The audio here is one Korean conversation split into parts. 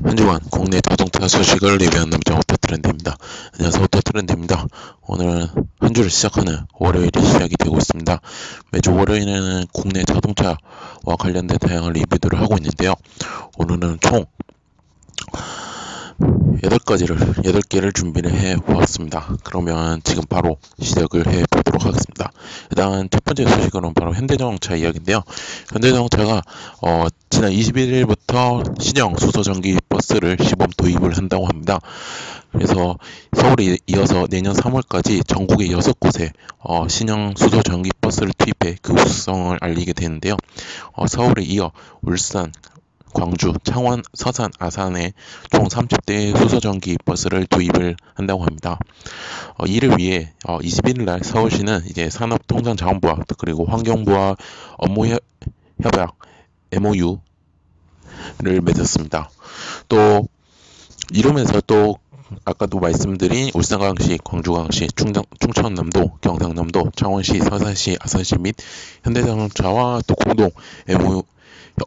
한 주간 국내 자동차 소식을 리뷰하는 남자 오토트렌드입니다. 안녕하세요, 오토트렌드입니다. 오늘은 한 주를 시작하는 월요일이 시작이 되고 있습니다. 매주 월요일에는 국내 자동차와 관련된 다양한 리뷰들을 하고 있는데요. 오늘은 총 8개를 준비를 해 보았습니다. 그러면 지금 바로 시작을 해 보도록 하겠습니다. 일단 첫 번째 소식으로는 바로 현대자동차 이야기인데요. 현대자동차가 지난 21일부터 신형 수소전기 버스를 시범 도입을 한다고 합니다. 그래서 서울에 이어서 내년 3월까지 전국의 6곳에 신형 수소전기 버스를 투입해 그 우수성을 알리게 되는데요. 서울에 이어 울산, 광주, 창원, 서산, 아산에 총 30대의 수소전기 버스를 도입을 한다고 합니다. 이를 위해 21일 날 서울시는 이제 산업통상자원부와 그리고 환경부와 업무 협약 MOU를 맺었습니다. 또 이러면서 또 아까도 말씀드린 울산광역시, 광주광역시, 충청남도, 경상남도, 창원시, 서산시, 아산시 및 현대자동차와 또 공동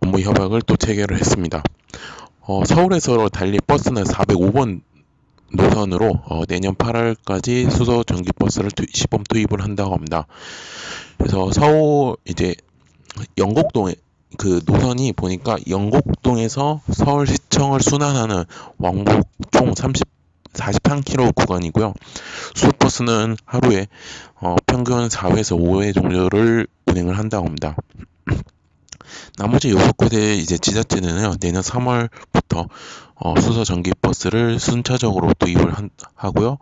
업무 협약을 또 체결을 했습니다. 서울에서 달릴 버스는 405번 노선으로 내년 8월까지 수소 전기 버스를 시범 투입을 한다고 합니다. 그래서 서울 이제 영곡동에 그 노선이 보니까 영곡동에서 서울시청을 순환하는 왕복 총 43km 구간이고요. 수소버스는 하루에 평균 4회에서 5회 정도를 운행을 한다고 합니다. 나머지 6곳의 이제 지자체는요, 내년 3월부터 수소 전기 버스를 순차적으로 도입을 하고요.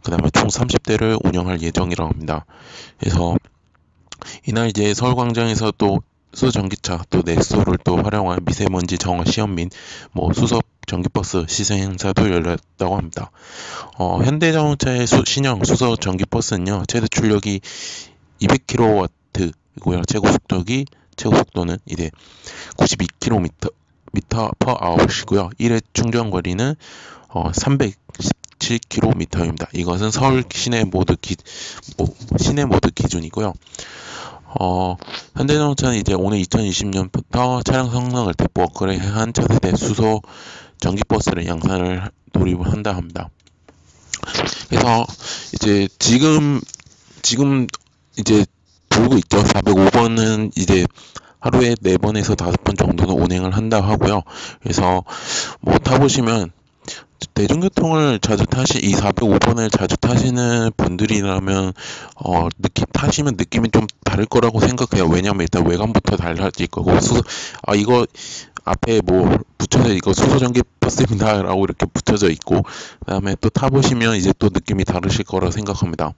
그 다음에 총 30대를 운영할 예정이라고 합니다. 그래서 이날 이제 서울광장에서 또 수소 전기차 또 넥소를 또 활용한 미세먼지 정화 시험 및 수소 전기버스 시승 행사도 열렸다고 합니다. 현대자동차의 신형 수소 전기버스는요, 최대 출력이 200kW이고요. 최고 속도는 이제 92km/h이고요. 1회 충전 거리는 317km입니다. 이것은 서울 시내 모드 기준이고요. 현대자동차는 이제 오늘 2020년부터 차량 성능을 대폭 업그레이드한 차세대 수소 전기버스를 양산을 도입을 한다 합니다. 그래서 이제 지금 이제 돌고 있죠. 405번은 이제 하루에 4번에서 5번 정도는 운행을 한다고 하고요. 그래서 타보시면 대중교통을 자주 이 405번을 자주 타시는 분들이라면 타시면 느낌이 좀 다를 거라고 생각해요. 왜냐면 일단 외관부터 달라질 거고 이거 앞에 붙여져 이거 수소전기 버스입니다 라고 이렇게 붙여져 있고, 그 다음에 또 타보시면 이제 또 느낌이 다르실 거라고 생각합니다.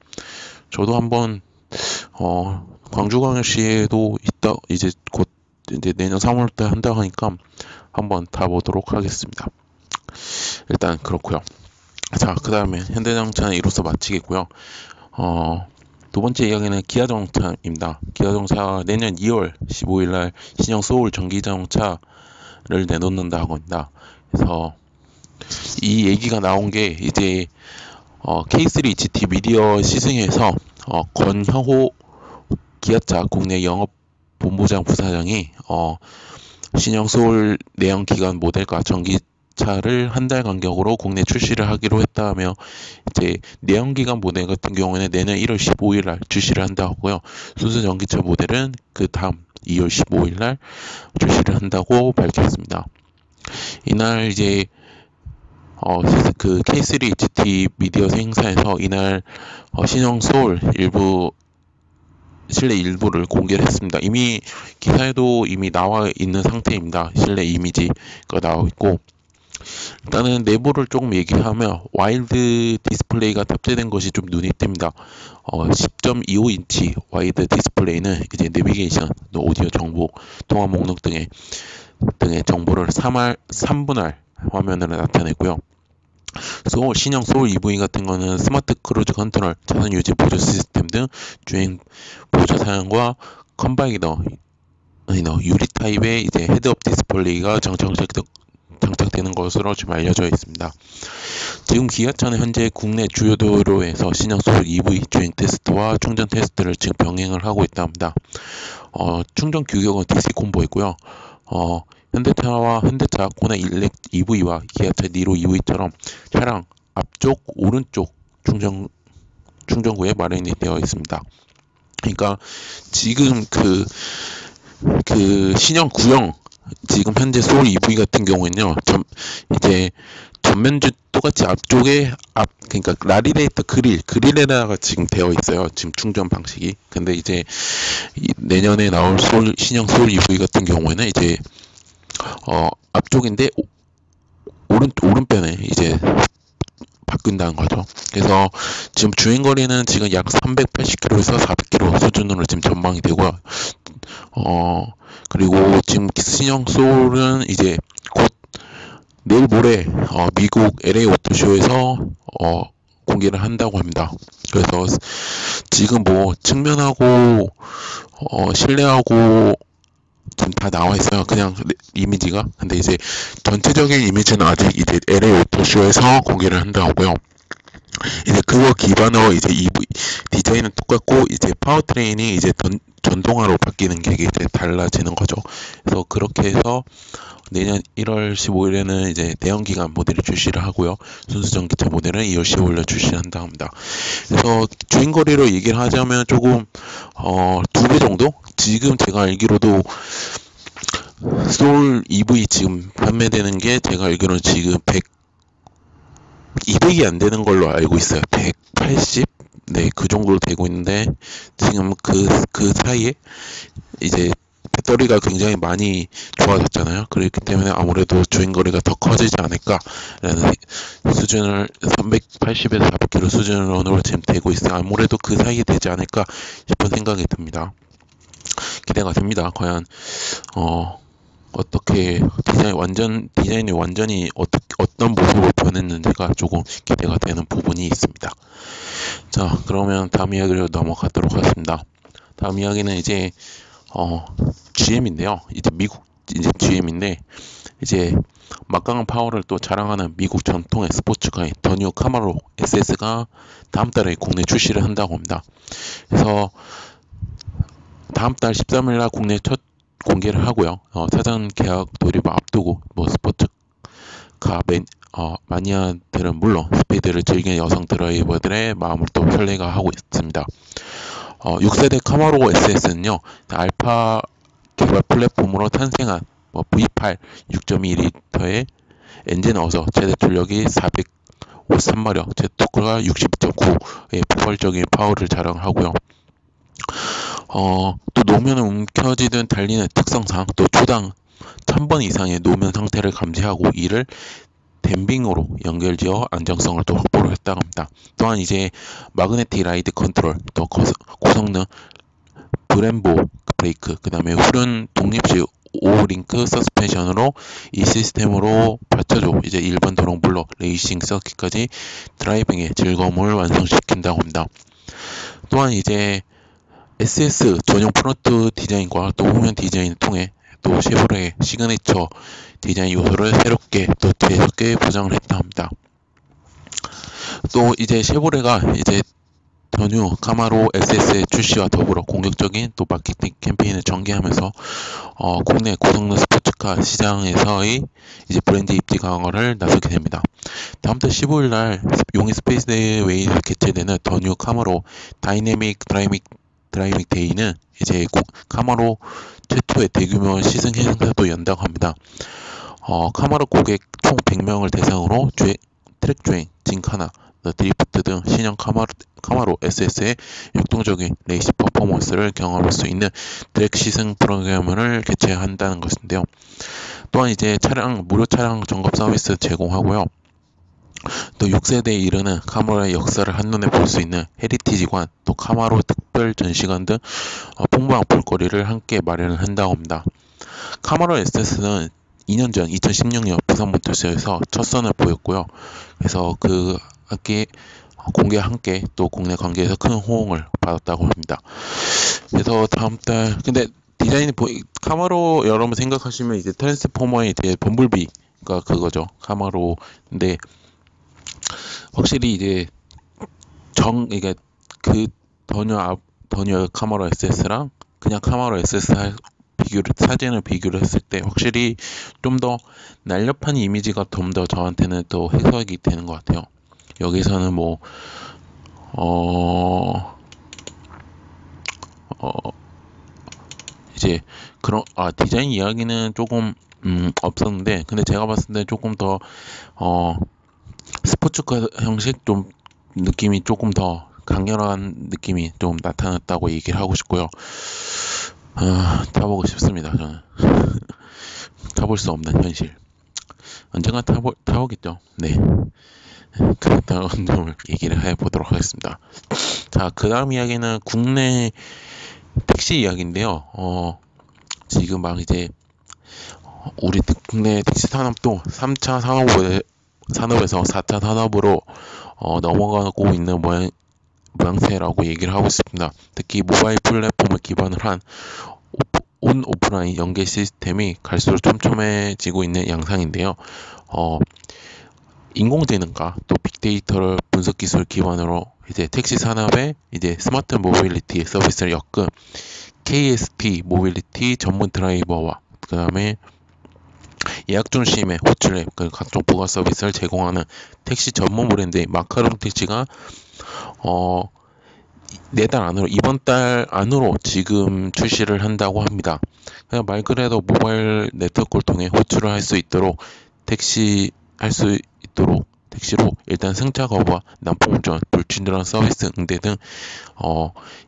저도 한번 광주광역시에도 이제 곧 이제 내년 3월때 한다고 하니까 한번 타보도록 하겠습니다. 일단 그렇고요. 자, 그 다음에 현대자동차는 이로써 마치겠고요. 두 번째 이야기는 기아자동차입니다. 기아자동차가 내년 2월 15일 날 신형 소울 전기자동차를 내놓는다고 합니다. 그래서 이 얘기가 나온 게 이제 K3 GT 미디어 시승에서 권형호 기아차 국내 영업본부장 부사장이 신형 소울 내연 기관 모델과 전기차를 한 달 간격으로 국내 출시를 하기로 했다며, 이제 내연 기관 모델 같은 경우에는 내년 1월 15일 날 출시를 한다고 하고요. 수소 전기차 모델은 그 다음 2월 15일 날 출시를 한다고 밝혔습니다. 이날 이제 그 K3 GT 미디어 행사에서 이날 신형 소울 실내 일부를 공개를 했습니다. 이미 기사에도 이미 나와 있는 상태입니다. 실내 이미지가 나와 있고, 일단은 내부를 조금 얘기하면 와이드 디스플레이가 탑재된 것이 좀 눈에 띕니다. 10.25인치 와이드 디스플레이는 이제 내비게이션, 오디오 정보, 통화 목록 등의 정보를 3분할 화면으로 나타내고요. 신형 소울 EV 같은 거는 스마트 크루즈 컨트롤, 차선 유지 보조 시스템 등 주행 보조 사양과 컴바이너 유리 타입의 이제 헤드업 디스플레이가 장착되는 것으로 지금 알려져 있습니다. 지금 기아차는 현재 국내 주요 도로에서 신형 소울 EV 주행 테스트와 충전 테스트를 지금 병행을 하고 있다 합니다. 충전 규격은 DC 콤보이고요. 현대차 코나 일렉 EV와 기아차 니로 EV처럼 차량 앞쪽 오른쪽 충전구에 마련이 되어 있습니다. 그러니까 지금 그 신형 구형 지금 현재 소울 EV 같은 경우에는요, 이제 전면주 똑같이 앞쪽에 그러니까 라리레이터 그릴에다가 지금 되어 있어요. 지금 충전 방식이. 근데 이제 내년에 나올 신형 소울 EV 같은 경우에는 이제 앞쪽인데 오른편에 이제 바뀐다는 거죠. 그래서 지금 주행거리는 지금 약 380km에서 400km 수준으로 지금 전망이 되고요. 그리고 지금 신형 소울은 이제 곧 내일 모레 미국 LA 오토쇼에서 공개를 한다고 합니다. 그래서 지금 뭐 측면하고 실내하고 지금 다 나와 있어요. 그냥 이미지가. 근데 이제 전체적인 이미지는 아직 이제 LA 오토쇼에서 공개를 한다고요. 이제 그거 기반으로 이제 EV 디자인은 똑같고 이제 파워트레인이 이제 전동화로 바뀌는 게 이제 달라지는 거죠. 그래서 그렇게 해서 내년 1월 15일에는 이제 내연기관 모델을 출시를 하고요. 순수 전기차 모델은 2월 15일에 출시를 한다 합니다. 그래서 주행거리로 얘기를 하자면 조금 2배 정도? 지금 제가 알기로도 소울 EV 지금 판매되는 게 제가 알기로는 지금 200이 안 되는 걸로 알고 있어요. 180? 네, 그 정도로 되고 있는데 지금 그 사이에 이제 배터리가 굉장히 많이 좋아졌잖아요. 그렇기 때문에 아무래도 주행거리가 더 커지지 않을까라는 수준을 380에서 400km 수준으로 지금 되고 있어요. 아무래도 그 사이에 되지 않을까 싶은 생각이 듭니다. 기대가 됩니다. 과연 어떻게 디자인이 완전히 어떤 모습으로 변했는지가 조금 기대가 되는 부분이 있습니다. 자, 그러면 다음 이야기로 넘어가도록 하겠습니다. 다음 이야기는 이제 GM인데요. 이제 미국 GM인데 이제 막강한 파워를 또 자랑하는 미국 전통의 스포츠카인 더 뉴 카마로 SS가 다음 달에 국내 출시를 한다고 합니다. 그래서 다음 달 13일 날 국내 첫 공개를 하고요. 사전 계약 돌입을 앞두고 뭐 스포츠카 마니아들은 물론 스피드를 즐기는 여성 드라이버들의 마음을 또 설레게 하고 있습니다. 6세대 카마로 SS는요, 알파 개발 플랫폼으로 탄생한 V8 6.2L의 엔진을 넣어서 최대 출력이 453마력, 제트토크가 60.9의 폭발적인 파워를 자랑하고요. 또 노면을 움켜쥐든 달리는 특성상 또 초당 1000번 이상의 노면 상태를 감지하고 이를 댐빙으로 연결지어 안정성을 또 확보를 했다고 합니다. 또한 이제 마그네틱 라이드 컨트롤, 또 고성능 브렘보 브레이크, 그 다음에 후륜 독립식 5링크 서스펜션으로 이 시스템으로 받쳐줘 이제 일반 도로 물론 레이싱 서킷까지 드라이빙의 즐거움을 완성시킨다고 합니다. 또한 이제 SS 전용 프론트 디자인과 또 후면 디자인을 통해 또 쉐보레의 시그니처 디자인 요소를 새롭게 또 재해석해 보장을 했다 합니다. 또 이제 쉐보레가 이제 더 뉴 카마로 SS의 출시와 더불어 공격적인 또 마케팅 캠페인을 전개하면서 국내 고성능 스포츠카 시장에서의 이제 브랜드 입지 강화를 나서게 됩니다. 다음 달 15일 날 용인 스페이스웨이에서 개최되는 더 뉴 카마로 다이내믹 드라이빙 데이는 이제 카마로 최초의 대규모 시승 행사도 연다고 합니다. 카마로 고객 총 100명을 대상으로 트랙 주행, 짐카나, 드리프트 등 신형 카마로 SS의 역동적인 레이스 퍼포먼스를 경험할 수 있는 트랙 시승 프로그램을 개최한다는 것인데요. 또한 이제 무료 차량 점검 서비스 제공하고요. 또 6세대에 이르는 카마로의 역사를 한눈에 볼 수 있는 헤리티지관, 또 카마로 특별 전시관 등 풍부한 볼거리를 함께 마련을 한다고 합니다. 카마로 SS는 2년 전 2016년 부산 모터쇼에서 첫 선을 보였고요. 그래서 그 학기 공개 함께 또 국내 관계에서 큰 호응을 받았다고 합니다. 그래서 다음 달 근데 디자인이 카마로 여러분 생각하시면 이제 트랜스포머의 이제 범블비가 그거죠. 카마로. 근데 확실히 이제 이게 그 더뉴 카마로 SS랑 그냥 카마로 SS 사진을 비교를 했을 때 확실히 좀 더 날렵한 이미지가 좀 더 저한테는 또 해석이 되는 것 같아요. 여기서는 뭐 이제 그런 디자인 이야기는 조금 없었는데, 근데 제가 봤을 때 조금 더 스포츠카 형식 좀 느낌이 조금 더 강렬한 느낌이 좀 나타났다고 얘기를 하고 싶고요. 타보고 싶습니다. 저는 타볼 수 없는 현실. 언젠가 타보겠죠. 네. 그렇다는 점을 얘기를 해보도록 하겠습니다. 자, 그 다음 이야기는 국내 택시 이야기인데요. 지금 막 이제 우리 국내 택시 산업도 3차 산업에서 4차 산업으로 넘어가고 있는 모양새라고 얘기를 하고 있습니다. 특히 모바일 플랫폼을 기반으로 한 오프라인 연계 시스템이 갈수록 촘촘해지고 있는 양상인데요. 인공지능과 또 빅데이터를 분석 기술 기반으로 이제 택시 산업에 이제 스마트 모빌리티 서비스를 엮은 KSP 모빌리티 전문 드라이버와 그 다음에 예약 중심의 호출앱, 각종 부가 서비스를 제공하는 택시 전문 브랜드인 마카롱 택시가 내달 안으로, 이번 달 안으로 지금 출시를 한다고 합니다. 그냥 말 그대로 모바일 네트워크를 통해 호출을 할 수 있도록 택시로 일단 승차 거부와 난폭 운전, 불친절한 서비스 응대 등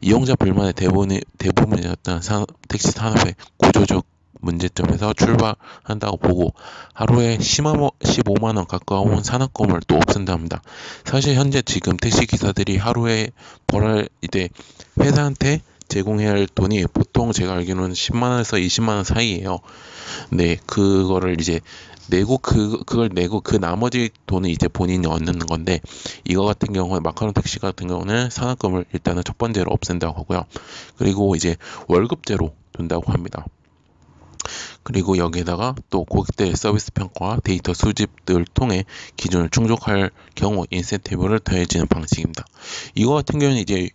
이용자 불만의 대부분이었던 택시 산업의 구조적 문제점에서 출발한다고 보고 하루에 15만 원 가까운 산업검을 또 없앤답니다. 사실 현재 지금 택시 기사들이 하루에 이제 회사한테 제공해야 할 돈이 보통 제가 알기로는 10만 원에서 20만 원 사이예요. 네, 그거를 이제 내고 그걸 내고 그 나머지 돈은 이제 본인이 얻는 건데, 이거 같은 경우는 마카롱 택시 같은 경우는 산업금을 일단은 첫 번째로 없앤다고 하고요. 그리고 이제 월급제로 둔다고 합니다. 그리고 여기에다가 또 고객들의 서비스 평가와 데이터 수집들을 통해 기준을 충족할 경우 인센티브를 더해지는 방식입니다. 이거 같은 경우는 이제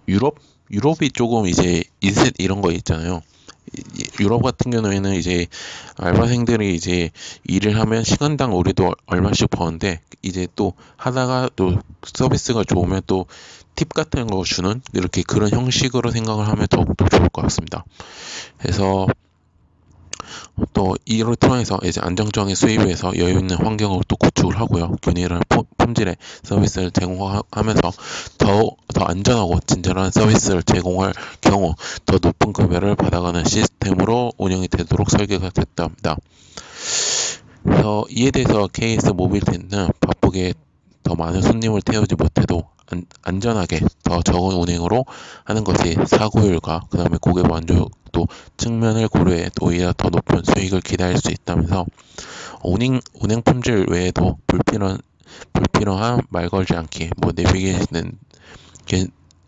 유럽이 조금 이제 인셋 이런 거 있잖아요. 유럽 같은 경우에는 이제 알바생들이 이제 일을 하면 시간당 우리도 얼마씩 버는데, 이제 또 하다가 또 서비스가 좋으면 또 팁 같은 거 주는, 이렇게 그런 형식으로 생각을 하면 더욱더 좋을 것 같습니다. 그래서 또 이를 통해서 이제 안정적인 수입에서 여유 있는 환경을 또 구축을 하고요. 균일한 품질의 서비스를 제공하면서 더 안전하고 친절한 서비스를 제공할 경우 더 높은 급여를 받아가는 시스템으로 운영이 되도록 설계가 됐답니다. 그래서 이에 대해서 KS 모빌리티는 바쁘게 더 많은 손님을 태우지 못해도 안전하게 더 적은 운행으로 하는 것이 사고율과 그 다음에 고객 만족도 측면을 고려해 오히려 더 높은 수익을 기대할 수 있다면서 운행 품질 외에도 불필요한 말 걸지 않기, 뭐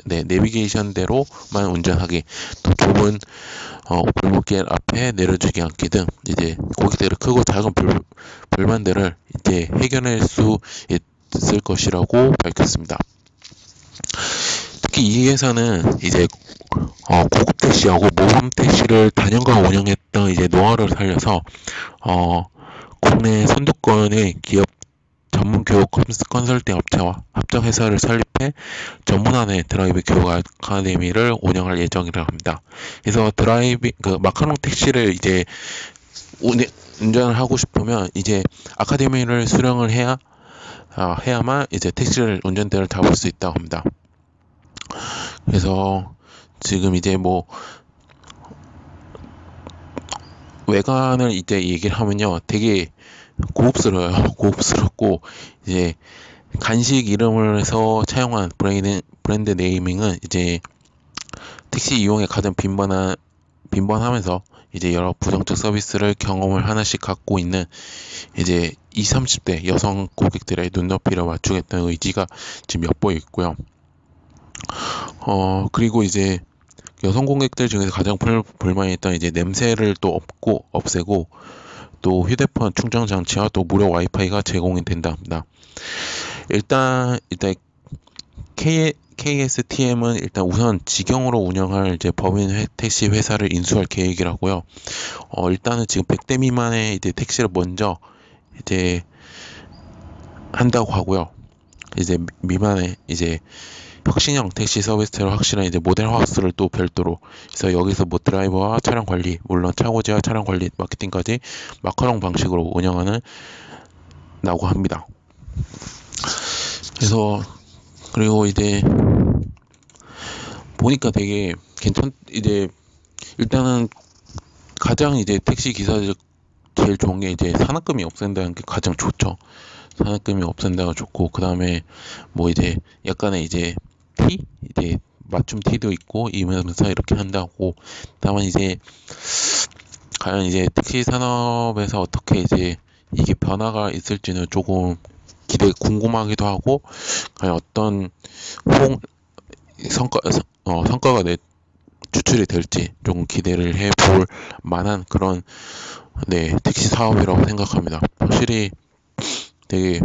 내비게이션대로만 운전하기, 또 좁은 골목길 앞에 내려주지 않기 등 이제 고객들의 크고 작은 불만들을 이제 해결할 수 있을 것이라고 밝혔습니다. 특히 이 회사는 이제 고급 택시하고 모범 택시를 단연간 운영했던 이제 노하우를 살려서 국내 선두권의 기업 전문 교육 컨설팅 업체와 합작 회사를 설립해 전문화된 드라이브 교육 아카데미를 운영할 예정이라 합니다. 그래서 마카롱 택시를 이제 운전을 하고 싶으면 이제 아카데미를 수령을 해야만 이제 택시를 운전대를 잡을 수 있다고 합니다. 그래서 지금 이제 뭐 외관을 이제 얘기를 하면요, 되게 고급스러워요. 고급스럽고 이제 간식 이름을 해서 차용한 브랜드 네이밍은 이제 택시 이용에 가장 빈번하면서 이제 여러 부정적 서비스를 경험을 하나씩 갖고 있는 이제 20, 30대 여성 고객들의 눈높이를 맞추겠다는 의지가 지금 엿보여 있고요. 그리고 이제 여성 고객들 중에서 가장 불만이 있던 이제 냄새를 또 없애고 또 휴대폰 충전 장치와 또 무료 와이파이가 제공이 된답니다. 일단 KSTM은 일단 우선 직영으로 운영할 이제 법인 택시 회사를 인수할 계획이라고요. 일단은 지금 100대 미만의 이제 택시를 먼저 이제 한다고 하고요. 이제 미만의 이제 혁신형 택시 서비스로 확실한 이제 모델 하우스를 또 별도로, 그래서 여기서 뭐 드라이버와 차량 관리, 물론 차고지와 차량 관리, 마케팅까지 마카롱 방식으로 운영하는 라고 합니다. 그래서 그리고 이제 보니까 되게 이제 일단은 가장 이제 택시 기사들 제일 좋은 게 이제 산학금이 없앤다는 게 가장 좋죠. 산학금이 없앤다가 좋고, 그 다음에 뭐 이제 약간의 이제 이제 맞춤 티도 있고 이면서 이렇게 한다고. 다만 이제 과연 이제 택시 산업에서 어떻게 이제 이게 변화가 있을지는 조금 궁금하기도 하고, 과연 어떤 성과가 추출이 될지 조금 기대를 해볼 만한 그런 택시 사업이라고 생각합니다. 확실히 되게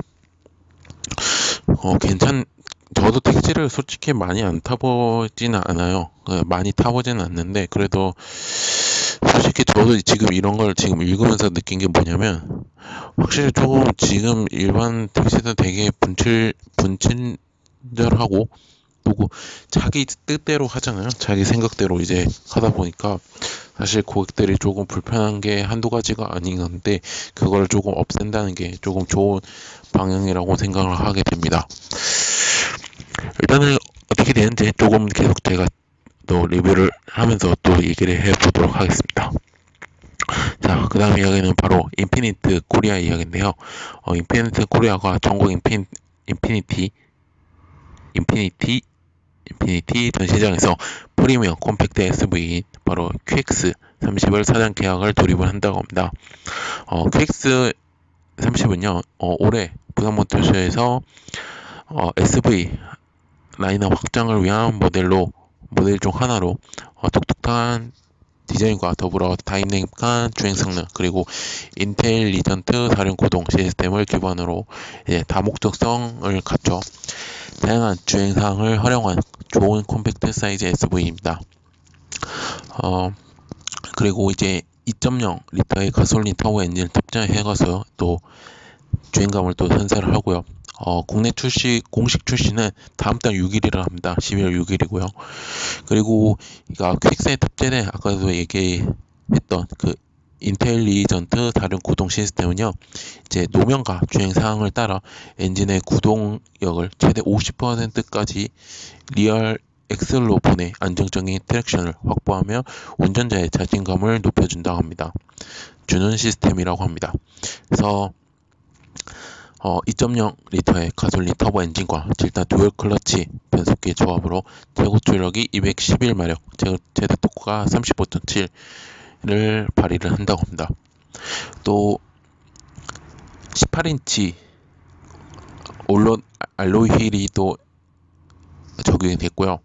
저도 택시를 솔직히 많이 안 타보지는 않아요. 많이 타보지는 않는데, 그래도 솔직히 저도 지금 이런 걸 지금 읽으면서 느낀 게 뭐냐면, 확실히 조금 지금 일반 택시도 되게 분친절하고, 또 자기 뜻대로 하잖아요. 자기 생각대로 이제 하다 보니까 사실 고객들이 조금 불편한 게 한두 가지가 아닌 건데, 그걸 조금 없앤다는 게 조금 좋은 방향이라고 생각을 하게 됩니다. 일단은 어떻게 되는지 조금 계속 제가 또 리뷰를 하면서 또 얘기를 해보도록 하겠습니다. 자, 그 다음 이야기는 바로 인피니트 코리아 이야기인데요. 인피니트 코리아가 전국 인피니티 전 시장에서 프리미엄 콤팩트 SUV인 바로 QX30을 사전 계약을 돌입을 한다고 합니다. QX30은요, 올해 부산모터쇼에서 SUV 라인업 확장을 위한 모델 중 하나로 독특한 디자인과 더불어 다이내믹한 주행 성능, 그리고 인텔리전트 사륜 구동 시스템을 기반으로 다목적성을 갖춰 다양한 주행상을 활용한 좋은 콤팩트 사이즈 SUV입니다. 그리고 이제 2.0 리터의 가솔린 터보 엔진을 탑재해가서 또 주행감을 또 선사를 하고요. 국내 공식 출시는 다음 달 6일이라 합니다. 12월 6일이고요. 그리고 퀵스에 탑재된 아까도 얘기했던 그 인텔리전트 다른 구동 시스템은요, 이제 노면과 주행 상황을 따라 엔진의 구동력을 최대 50%까지 리얼 엑셀로 보내 안정적인 트랙션을 확보하며 운전자의 자신감을 높여준다고 합니다. 주는 시스템이라고 합니다. 그래서 2.0 리터의 가솔린 터보 엔진과 7단 듀얼 클러치 변속기의 조합으로 최고 출력이 211마력, 최대 토크가 35.7를 발휘를 한다고 합니다. 또 18인치 알로이 휠이 또 적용이 됐고요.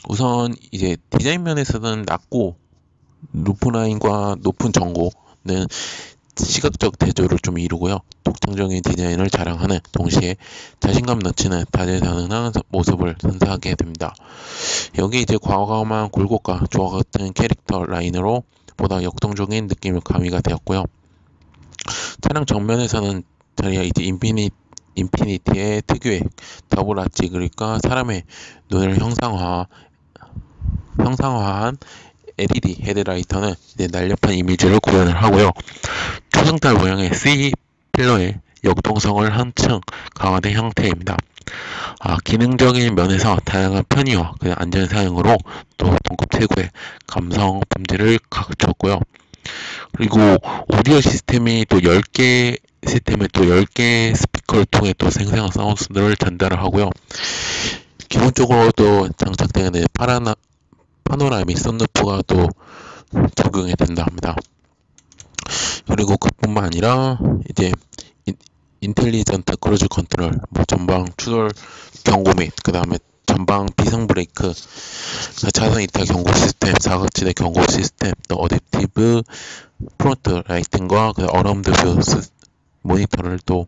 우선 이제 디자인 면에서는 낮고 루프라인과 높은 전고는 시각적 대조를 좀 이루고요. 독창적인 디자인을 자랑하는 동시에 자신감 넘치는 다재다능한 모습을 선사하게 됩니다. 여기 이제 과감한 굴곡과 조화 같은 캐릭터 라인으로 보다 역동적인 느낌을 가미가 되었고요. 차량 정면에서는 자리가 이제 인피니티의 특유의 더블 아치 그릴과 사람의 눈을 형상화한 LED 헤드라이터는 날렵한 이미지를 구현을 하고요. 초승달 모양의 C 필러의 역동성을 한층 강화된 형태입니다. 기능적인 면에서 다양한 편의와 안전 사양으로 또 동급 최고의 감성 품질을 갖췄고요. 그리고 오디오 시스템에 또 10개 스피커를 통해 또 생생한 사운드를 전달을 하고요. 기본적으로 또 장착되는 파노라믹 썬루프가 또 적용이 된다 합니다. 그리고 그뿐만 아니라 이제 인텔리전트 크루즈 컨트롤, 전방 추돌 경고 및 그 다음에 전방 비상 브레이크, 차선 이탈 경고 시스템, 사각지대 경고 시스템, 또 어댑티브 프론트 라이팅과 그 어라운드 뷰 모니터를 또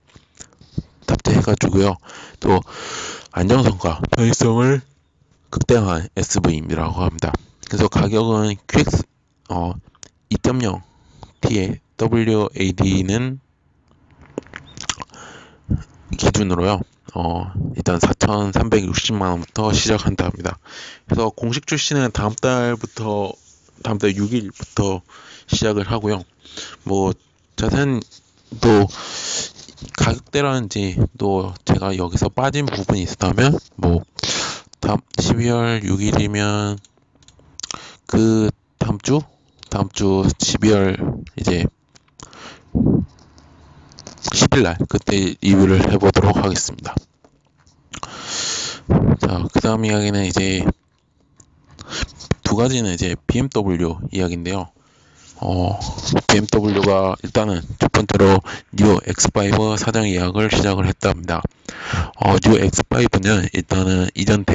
탑재해가지고요. 또 안정성과 편의성을 극대화한 SV라고 합니다. 그래서 가격은 QX 2.0 T의 WAD는 기준으로요. 일단 4,360만원부터 시작한다 합니다. 그래서 공식 출시는 다음 달 6일부터 시작을 하고요. 뭐 자세한 또 가격대라든지 또 제가 여기서 빠진 부분이 있다면 뭐 다음 12월 6일이면 그 다음 주 12월 이제 10일날 그때 리뷰를 해보도록 하겠습니다. 자, 그 다음 이야기는 이제 두 가지는 이제 BMW 이야기인데요. BMW가 일단은 첫 번째로 뉴 X5 사전 예약을 시작을 했답니다. 뉴 X5는 일단은 이전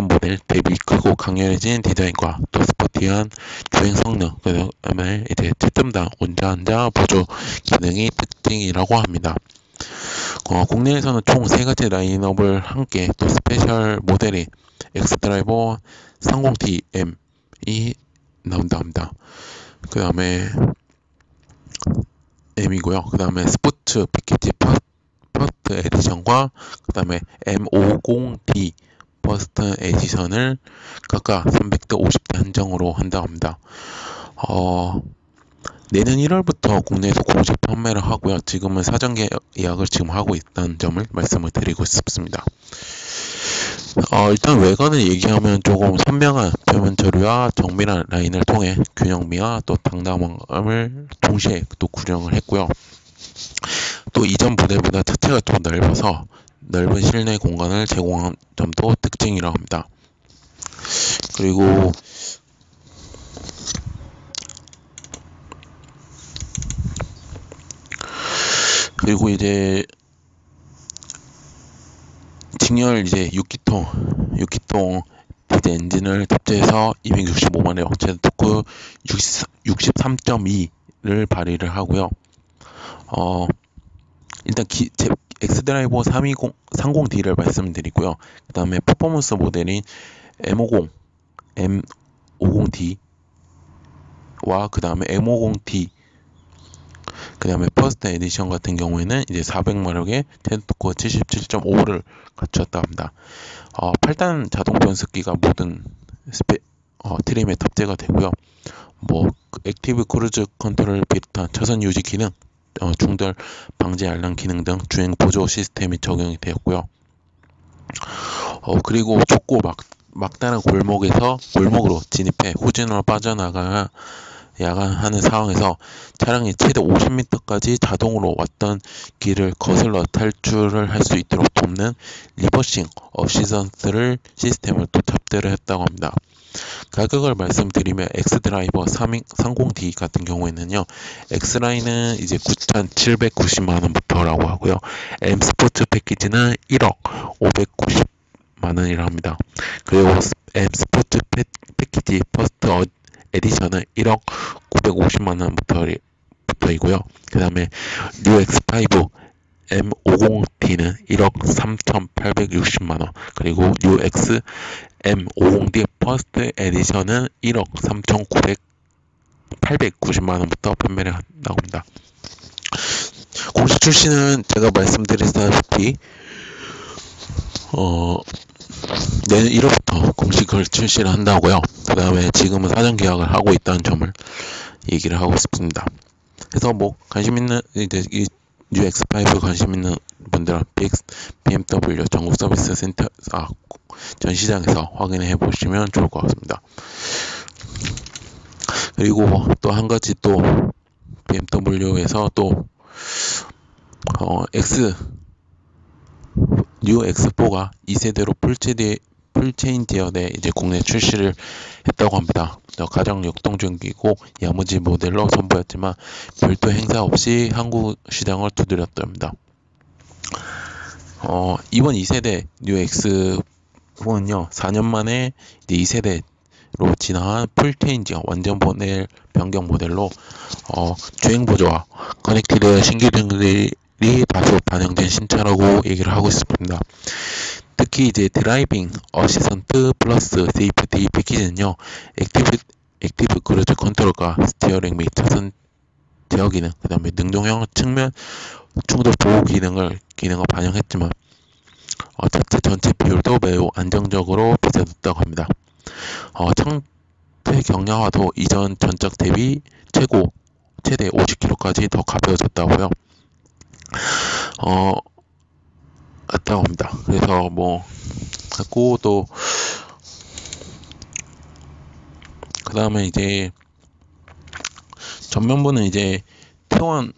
모델 대비 크고 강렬해진 디자인과 또 스포티한 주행 성능, 그다음에 이제 채점당 운전자 보조 기능이 특징이라고 합니다. 국내에서는 총 3가지 라인업을 함께 또 스페셜 모델인 엑스드라이버 30TM이 나온다 합니다. 그 다음에 M이고요. 그 다음에 스포츠 패키지 퍼스트 에디션과 그 다음에 M50D 퍼스트 에디션을 각각 300대 50대 한정으로 한다고 합니다. 내년 1월부터 국내에서 공식 판매를 하고요. 지금은 사전 예약을 지금 하고 있다는 점을 말씀을 드리고 싶습니다. 일단 외관을 얘기하면 조금 선명한 표면 처리와 정밀한 라인을 통해 균형미와 또 당당함을 동시에 또 구현을 했고요. 또 이전 모델보다 차체가 더 넓어서 넓은 실내 공간을 제공한 점도 특징이라고 합니다. 그리고 이제 직렬 이제 6기통 디젤 엔진을 탑재해서 265마력 제동 토크 63.2를 발휘를 하고요. 일단 엑스드라이버 30D를 말씀드리고요. 그 다음에 퍼포먼스 모델인 M50D와 그 다음에 M50D 그 다음에 퍼스트 에디션 같은 경우에는 이제 400마력의 제동토크 77.5를 갖췄다 합니다. 8단 자동 변속기가 모든 트림에 탑재가 되고요. 액티브 크루즈 컨트롤을 비롯한 차선 유지 기능, 중절 방지 알람 기능 등 주행 보조 시스템이 적용이 되었고요. 그리고 좁고 막다른 골목으로 진입해 후진으로 빠져나가야 하는 상황에서 차량이 최대 50m까지 자동으로 왔던 길을 거슬러 탈출을 할 수 있도록 돕는 리버싱 어시스턴트 시스템을 또 탑재를 했다고 합니다. 가격을 말씀드리면 엑스드라이버 30D 같은 경우에는요, X라인은 이제 9,790만원부터라고 하고요, M 스포츠 패키지는 1억 590만원이라 합니다. 그리고 M 스포츠 패키지 퍼스트 에디션은 1억 950만원부터이고요. 그 다음에 뉴 X5 M50D는 1억 3,860만원, 그리고 뉴 X M50D 퍼스트 에디션은 1억 3,890만원부터 판매를 한다고 합니다. 공식 출시는 제가 말씀드렸다시피 내년 1월부터 공식을 출시를 한다고요. 그 다음에 지금은 사전 계약을 하고 있다는 점을 얘기를 하고 싶습니다. 그래서 관심 있는 이제 이 뉴 X5 관심 있는 분들은 BMW 전국 서비스 센터 전시장에서 확인해 보시면 좋을 것 같습니다. 그리고 또 한 가지 또 BMW에서 또 뉴 X4가 2세대로 풀체인지어에 이제 국내 출시를 했다고 합니다. 가장 역동적이고 야무지 모델로 선보였지만 별도 행사 없이 한국 시장을 두드렸답니다. 이번 2세대 뉴 X4는요, 4년 만에 이제 2세대로 진화한 풀체인지어 완전 변경 모델로 주행 보조와 커넥티드 신규 등들이 다소 반영된 신차라고 얘기를 하고 있습니다. 특히 이제 드라이빙 어시스턴트 플러스 세이프티 패키지는요, 액티브 크루즈 컨트롤과 스티어링 및 차선 제어 기능, 그 다음에 능동형 측면 충돌 보호 기능을 반영했지만 차체 전체 비율도 매우 안정적으로 비춰졌다고 합니다. 청체 경량화도 이전 전작 대비 최대 50kg까지 더 가벼워졌다고요. 했다고 합니다. 그래서 뭐 했고, 또 그 다음에 이제 전면부는 이제 T1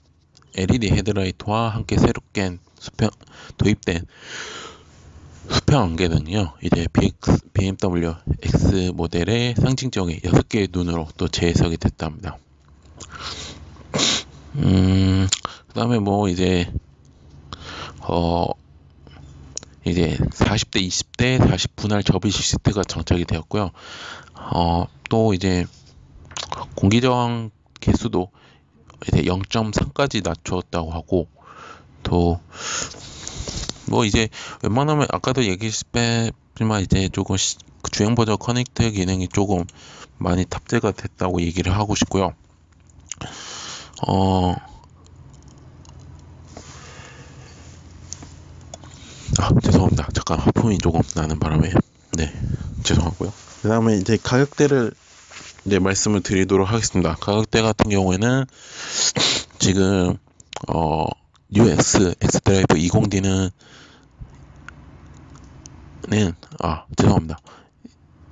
LED 헤드라이트와 함께 새롭게 도입된 수평 안개등이요, 이제 BMW X 모델의 상징적인 6개의 눈으로 또 재해석이 됐답니다. 그 다음에 뭐 이제 40대, 20대, 40분할 접이식 시트가 장착이 되었고요. 또 이제 공기저항 개수도 이제 0.3까지 낮추었다고 하고, 또 뭐 이제 웬만하면 아까도 얘기했지만 이제 조금 주행 버전 커넥트 기능이 조금 많이 탑재가 됐다고 얘기를 하고 싶고요. 죄송합니다. 잠깐 하품이 조금 나는 바람에, 네, 죄송하고요. 그 다음에 이제 가격대를 이제 말씀을 드리도록 하겠습니다. 가격대 같은 경우에는 지금 뉴 X드라이브 20D는 죄송합니다.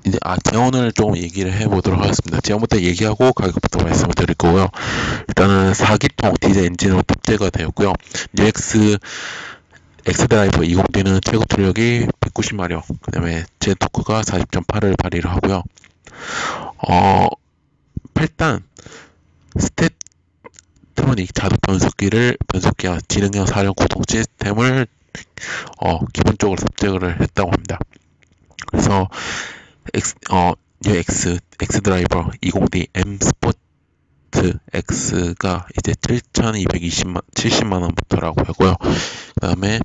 이제 제온을 좀 얘기를 해보도록 하겠습니다. 제온부터 얘기하고 가격부터 말씀을 드릴 거고요. 일단은 4기통 디젤 엔진으로 탑재가 되었고요. 뉴 X드라이브 20D는 최고 출력이 190마력, 그 다음에 제 토크가 40.8을 발휘를 하고요. 8단 스태트로닉 자동 변속기와 지능형 사륜 구동 시스템을 기본적으로 탑재를 했다고 합니다. 그래서 뉴 X드라이버 20D M 스포츠 X가 이제 7,270만원부터라고 하고요. 그 다음에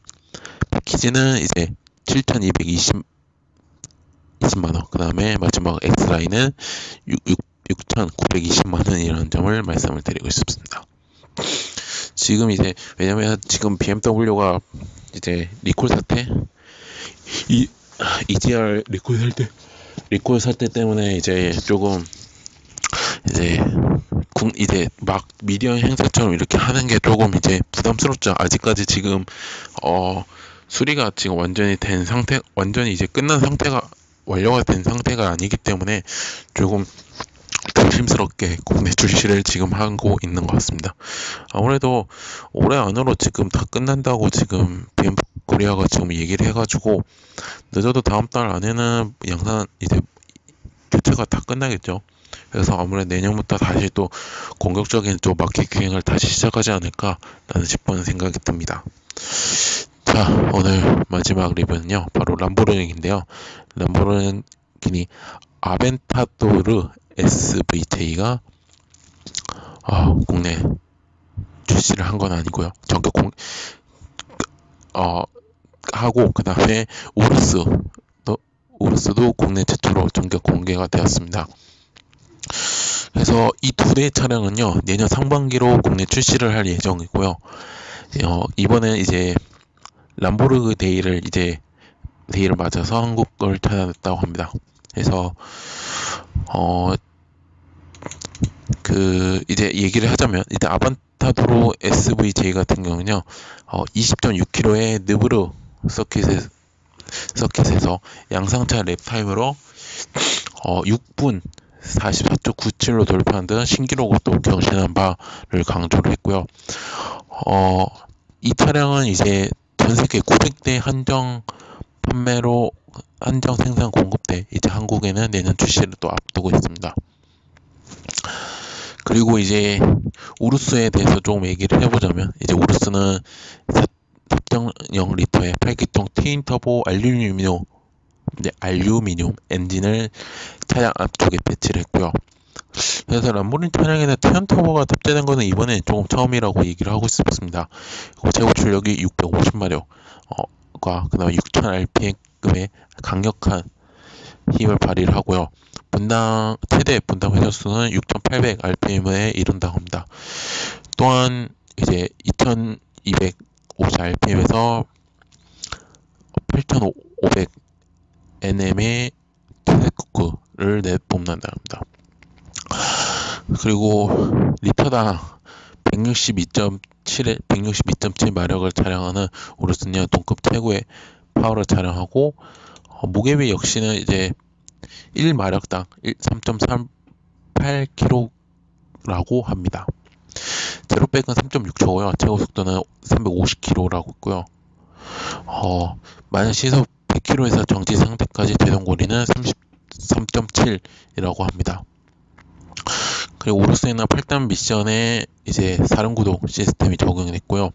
패키지는 이제 7,220만원, 그 다음에 마지막 X라인은 6,920만원이라는 점을 말씀을 드리고 싶습니다. 지금 이제 왜냐면 지금 BMW가 이제 리콜 사태, EGR 리콜 사태 때문에 이제 조금 이제 막 미디어 행사처럼 이렇게 하는 게 조금 이제 부담스럽죠. 아직까지 지금 수리가 지금 완전히 이제 끝난 상태가, 완료가 된 상태가 아니기 때문에 조금 조심스럽게 국내 출시를 지금 하고 있는 것 같습니다. 아무래도 올해 안으로 지금 다 끝난다고 지금 BM 코리아가 지금 얘기를 해가지고, 늦어도 다음 달 안에는 양산 이제 교체가 다 끝나겠죠. 그래서 아무래도 내년부터 다시 또 공격적인 또 마켓 기행을 다시 시작하지 않을까 싶은 생각이 듭니다. 자, 오늘 마지막 리뷰는요, 바로 람보르기니인데요. 람보르기니 아벤타도르 SVJ가 국내 출시를 한 건 아니고요. 전격 하고, 그 다음에 우르스도 국내 최초로 전격 공개가 되었습니다. 그래서 이 두 대의 차량은요, 내년 상반기로 국내 출시를 할 예정이고요. 이번에 이제 람보르그 데이를 맞아서 한국을 찾아냈다고 합니다. 그래서 이제 얘기를 하자면, 이제 아반타도로 SVJ 같은 경우는요, 20.6km의 느브르 서킷에서 양상차 랩타임으로 6분 44.97로 돌파한 등 신기록을 또 경신한 바를 강조를 했고요. 이 차량은 이제 전 세계 900대 한정 생산 공급대 이제 한국에는 내년 출시를 또 앞두고 있습니다. 그리고 이제 우루스에 대해서 조금 얘기를 해보자면, 이제 우루스는 4.0리터의 8기통 트윈 터보 알루미늄 엔진을 차량 앞쪽에 배치를 했고요. 그래서 람보르기니 차량에는 트윈 터보가 탑재된 것은 이번에 조금 처음이라고 얘기를 하고 싶습니다. 최고 출력이 650마력과 그 다음에 6000 rpm 200급의 강력한 힘을 발휘를 하고요. 최대 분당 회전수는 6,800rpm에 이른다고 합니다. 또한 이제 2250rpm에서 8500nm의 퇴색구를 내뿜는다고 합니다. 그리고 리터당 162.7 마력을 자랑하는 우르스는 동급 최고의 파워를 자랑하고, 무게비 역시는 이제 1마력당 3.38kg라고 합니다. 제로백은 3.6초고요. 최고 속도는 350km라고 있고요. 만약 시속 100km에서 정지 상태까지 제동 거리는 33.7이라고 합니다. 그리고 오르스는 8단 미션에 이제 사륜구동 시스템이 적용됐고요.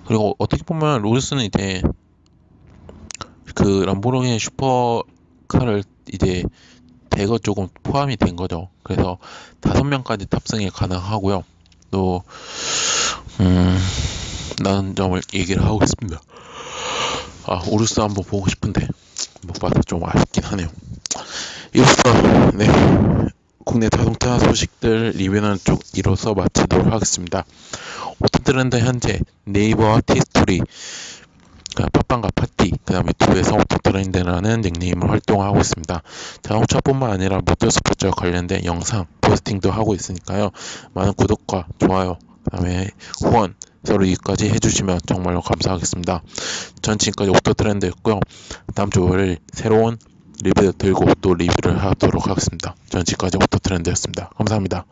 그리고 어떻게 보면 로르스는 이제 그 람보르기니 슈퍼카를 이제 대거 조금 포함이 된 거죠. 그래서 5명까지 탑승이 가능하고요. 또 라는 점을 얘기를 하고 있습니다. 오르스 한번 보고 싶은데 못 봐서 좀 아쉽긴 하네요. 이로써 네, 국내 자동차 소식들 리뷰는 이로써 마치도록 하겠습니다. 오토트렌드 현재 네이버와 티스토리, 팟빵과 파티, 그 다음에 유튜브에서 오토트렌드라는 닉네임을 활동하고 있습니다. 자동차뿐만 아니라 모터스포츠와 관련된 영상 포스팅도 하고 있으니까요. 많은 구독과 좋아요, 그 다음에 후원, 서로 이까지 해주시면 정말로 감사하겠습니다. 전 지금까지 오토트렌드였고요. 다음 주 월요일 새로운 리뷰 들고 또 리뷰를 하도록 하겠습니다. 전 지금까지 오토트렌드였습니다. 감사합니다.